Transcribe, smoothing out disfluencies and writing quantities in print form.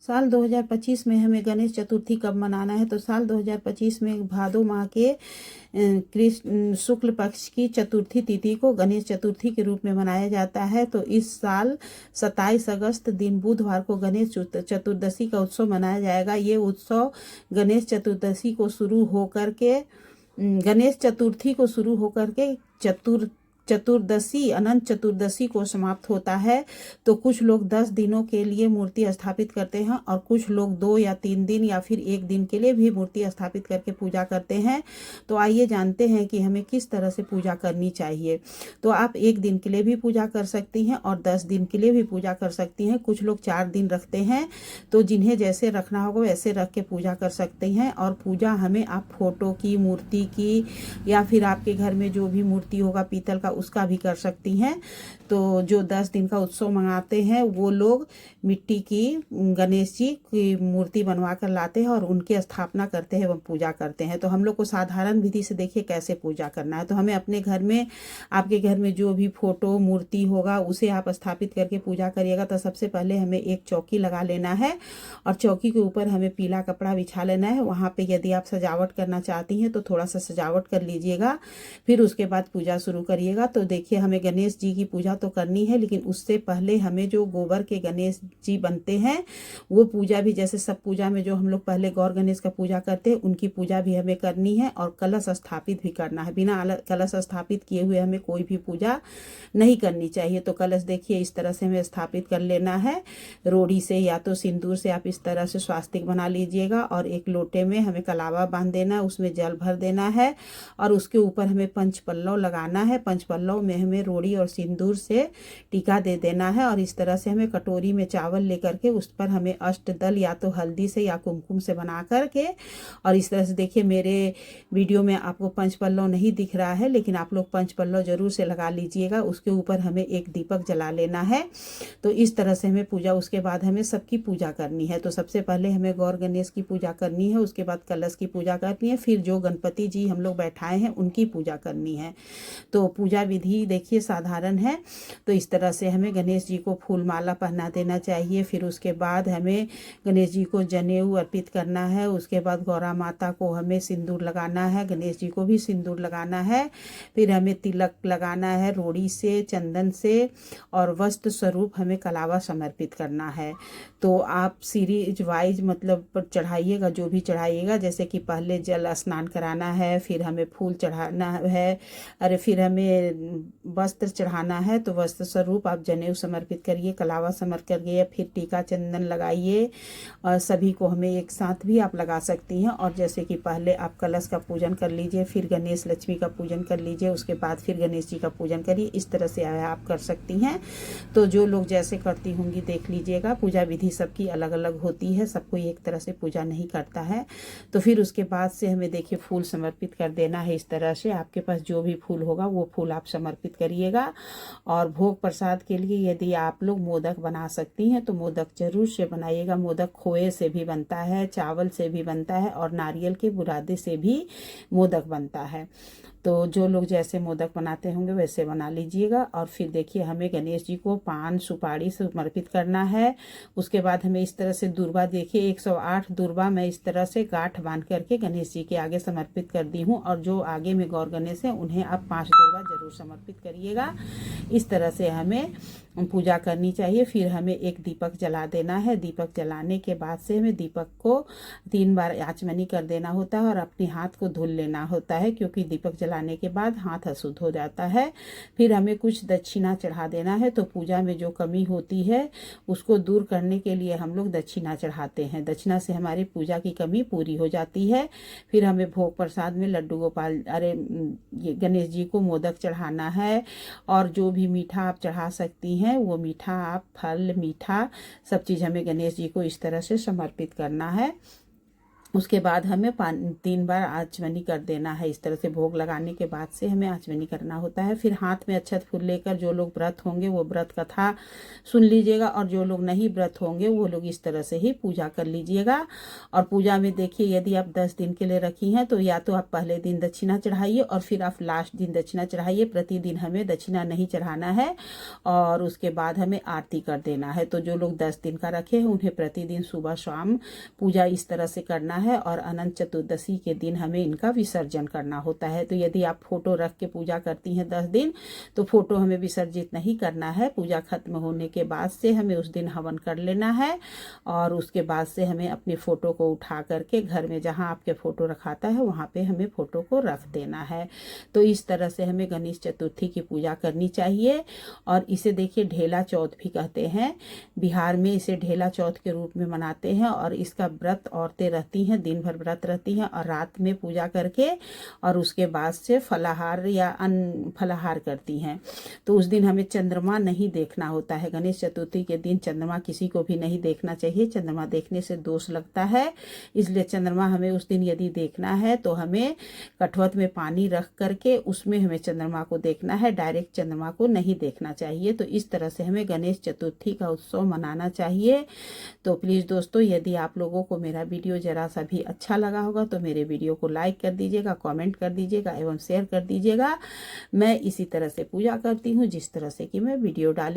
साल 2025 में हमें गणेश चतुर्थी कब मनाना है, तो साल 2025 में भादो माह के कृष्ण शुक्ल पक्ष की चतुर्थी तिथि को गणेश चतुर्थी के रूप में मनाया जाता है। तो इस साल 27 अगस्त दिन बुधवार को गणेश चतुर्दशी का उत्सव मनाया जाएगा। ये उत्सव गणेश चतुर्दशी को शुरू होकर के गणेश चतुर्थी को शुरू होकर के चतुर्दशी अनंत चतुर्दशी को समाप्त होता है। तो कुछ लोग 10 दिनों के लिए मूर्ति स्थापित करते हैं और कुछ लोग 2 या 3 दिन या फिर 1 दिन के लिए भी मूर्ति स्थापित करके पूजा करते हैं। तो आइए जानते हैं कि हमें किस तरह से पूजा करनी चाहिए। तो आप 1 दिन के लिए भी पूजा कर सकती हैं और 10 दिन के लिए भी पूजा कर सकती हैं। कुछ लोग 4 दिन रखते हैं, तो जिन्हें जैसे रखना होगा वैसे रख के पूजा कर सकते हैं। और पूजा हमें आप फोटो की, मूर्ति की या फिर आपके घर में जो भी मूर्ति होगा पीतल का उसका भी कर सकती हैं। तो जो 10 दिन का उत्सव मनाते हैं वो लोग मिट्टी की गणेश जी की मूर्ति बनवा कर लाते हैं और उनकी स्थापना करते हैं एवं पूजा करते हैं। तो हम लोग को साधारण विधि से देखिए कैसे पूजा करना है। तो हमें अपने घर में, आपके घर में जो भी फोटो मूर्ति होगा उसे आप स्थापित करके पूजा करिएगा। तो सबसे पहले हमें एक चौकी लगा लेना है और चौकी के ऊपर हमें पीला कपड़ा बिछा लेना है। वहाँ पे यदि आप सजावट करना चाहती हैं तो थोड़ा सा सजावट कर लीजिएगा, फिर उसके बाद पूजा शुरू करिएगा। तो देखिए हमें गणेश जी की पूजा तो करनी है, लेकिन उससे पहले हमें जो गोबर के गणेश जी बनते हैं वो पूजा भी, जैसे सब पूजा में जो हम लोग पहले गौर गणेश का पूजा करते हैं उनकी पूजा भी हमें करनी है और कलश स्थापित भी करना है। बिना कलश स्थापित किए हुए हमें कोई भी पूजा नहीं करनी चाहिए। तो कलश देखिए इस तरह से हमें स्थापित कर लेना है। रोड़ी से या तो सिंदूर से आप इस तरह से स्वास्तिक बना लीजिएगा और एक लोटे में हमें कलावा बांध देना, उसमें जल भर देना है और उसके ऊपर हमें पंचपल्लव लगाना है। पंचपल्लव में हमें रोड़ी और सिंदूर से टीका दे देना है और इस तरह से हमें कटोरी में चावल लेकर के उस पर हमें अष्टदल या तो हल्दी से या कुमकुम से बना करके, और इस तरह से देखिए मेरे वीडियो में आपको पंचपल्लव नहीं दिख रहा है, लेकिन आप लोग पंचपल्लव जरूर से लगा लीजिएगा। उसके ऊपर हमें एक दीपक जला लेना है। तो इस तरह से हमें पूजा, उसके बाद हमें सबकी पूजा करनी है। तो सबसे पहले हमें गौर गणेश की पूजा करनी है, उसके बाद कलश की पूजा करनी है, फिर जो गणपति जी हम लोग बैठाए हैं उनकी पूजा करनी है। तो पूजा विधि देखिए साधारण है। तो इस तरह से हमें गणेश जी को फूल माला पहना देना चाहिए। फिर उसके बाद हमें गणेश जी को जनेऊ अर्पित करना है। उसके बाद गौरा माता को हमें सिंदूर लगाना है, गणेश जी को भी सिंदूर लगाना है। फिर हमें तिलक लगाना है रोड़ी से, चंदन से, और वस्त्र स्वरूप हमें कलावा समर्पित करना है। तो आप सीरीज वाइज मतलब पर चढ़ाइएगा, जो भी चढ़ाइएगा, जैसे कि पहले जल स्नान कराना है, फिर हमें फूल चढ़ाना है, फिर हमें वस्त्र चढ़ाना है। तो वस्त्र स्वरूप आप जनेऊ समर्पित करिए, कलावा समर्पित करिए, फिर टीका चंदन लगाइए और सभी को हमें एक साथ भी आप लगा सकती हैं। और जैसे कि पहले आप कलश का पूजन कर लीजिए, फिर गणेश लक्ष्मी का पूजन कर लीजिए, उसके बाद फिर गणेश जी का पूजन करिए। इस तरह से आप कर सकती हैं। तो जो लोग जैसे करती होंगी देख लीजिएगा। पूजा विधि सबकी अलग अलग होती है, सब कोई एक तरह से पूजा नहीं करता है। तो फिर उसके बाद से हमें देखिए फूल समर्पित कर देना है। इस तरह से आपके पास जो भी फूल होगा वो फूल आप समर्पित करिएगा। और भोग प्रसाद के लिए यदि आप लोग मोदक बना सकती हैं तो मोदक जरूर से बनाइएगा। मोदक खोए से भी बनता है, चावल से भी बनता है और नारियल के बुरादे से भी मोदक बनता है। तो जो लोग जैसे मोदक बनाते होंगे वैसे बना लीजिएगा। और फिर देखिए हमें गणेश जी को पान सुपारी से समर्पित करना है। उसके बाद हमें इस तरह से दुर्वा, देखिए 108 दुर्वा मैं इस तरह से गांठ बांध करके गणेश जी के आगे समर्पित कर दी हूँ। और जो आगे में गौर गणेश है उन्हें आप 5 दुर्वा जरूर समर्पित करिएगा। इस तरह से हमें पूजा करनी चाहिए। फिर हमें एक दीपक जला देना है। दीपक जलाने के बाद से हमें दीपक को 3 बार आचमनी कर देना होता है और अपने हाथ को धुल लेना होता है, क्योंकि दीपक जलाने के बाद हाथ अशुद्ध हो जाता है। फिर हमें कुछ दक्षिणा चढ़ा देना है। तो पूजा में जो कमी होती है उसको दूर करने के लिए हम लोग दक्षिणा चढ़ाते हैं। दक्षिणा से हमारी पूजा की कमी पूरी हो जाती है। फिर हमें भोग प्रसाद में लड्डू गोपाल, ये गणेश जी को मोदक चढ़ाना है और जो भी मीठा आप चढ़ा सकती हैं वो मीठा आप, फल मीठा सब चीज़ हमें गणेश जी को इस तरह से समर्पित करना है। उसके बाद हमें 3 बार आचमनी कर देना है। इस तरह से भोग लगाने के बाद से हमें आचमनी करना होता है। फिर हाथ में अक्षत फूल लेकर जो लोग व्रत होंगे वो व्रत कथा सुन लीजिएगा, और जो लोग नहीं व्रत होंगे वो लोग इस तरह से ही पूजा कर लीजिएगा। और पूजा में देखिए, यदि आप 10 दिन के लिए रखी हैं तो या तो आप पहले दिन दक्षिणा चढ़ाइए और फिर आप लास्ट दिन दक्षिणा चढ़ाइए। प्रतिदिन हमें दक्षिणा नहीं चढ़ाना है और उसके बाद हमें आरती कर देना है। तो जो लोग 10 दिन का रखे हैं उन्हें प्रतिदिन सुबह शाम पूजा इस तरह से करना है, और अनंत चतुर्दशी के दिन हमें इनका विसर्जन करना होता है। तो यदि आप फोटो रख के पूजा करती हैं 10 दिन, तो फोटो हमें विसर्जित नहीं करना है। पूजा खत्म होने के बाद से हमें उस दिन हवन कर लेना है, और उसके बाद से हमें अपने फोटो को उठा करके घर में जहाँ आपके फोटो रखाता है वहाँ पे हमें फोटो को रख देना है। तो इस तरह से हमें गणेश चतुर्थी की पूजा करनी चाहिए। और इसे देखिए ढेला चौथ भी कहते हैं। बिहार में इसे ढेला चौथ के रूप में मनाते हैं, और इसका व्रत औरतें रहती हैं, दिन भर व्रत रहती हैं और रात में पूजा करके और उसके बाद से फलाहार या अन्न फलाहार करती हैं। तो उस दिन हमें चंद्रमा नहीं देखना होता है। गणेश चतुर्थी के दिन चंद्रमा किसी को भी नहीं देखना चाहिए। चंद्रमा देखने से दोष लगता है, इसलिए चंद्रमा हमें उस दिन यदि देखना है तो हमें कठवत में पानी रख करके उसमें हमें चंद्रमा को देखना है, डायरेक्ट चंद्रमा को नहीं देखना चाहिए। तो इस तरह से हमें गणेश चतुर्थी का उत्सव मनाना चाहिए। तो प्लीज़ दोस्तों, यदि आप लोगों को मेरा वीडियो ज़रा सा भी अच्छा लगा होगा तो मेरे वीडियो को लाइक कर दीजिएगा, कमेंट कर दीजिएगा एवं शेयर कर दीजिएगा। मैं इसी तरह से पूजा करती हूँ जिस तरह से कि मैं वीडियो डाली।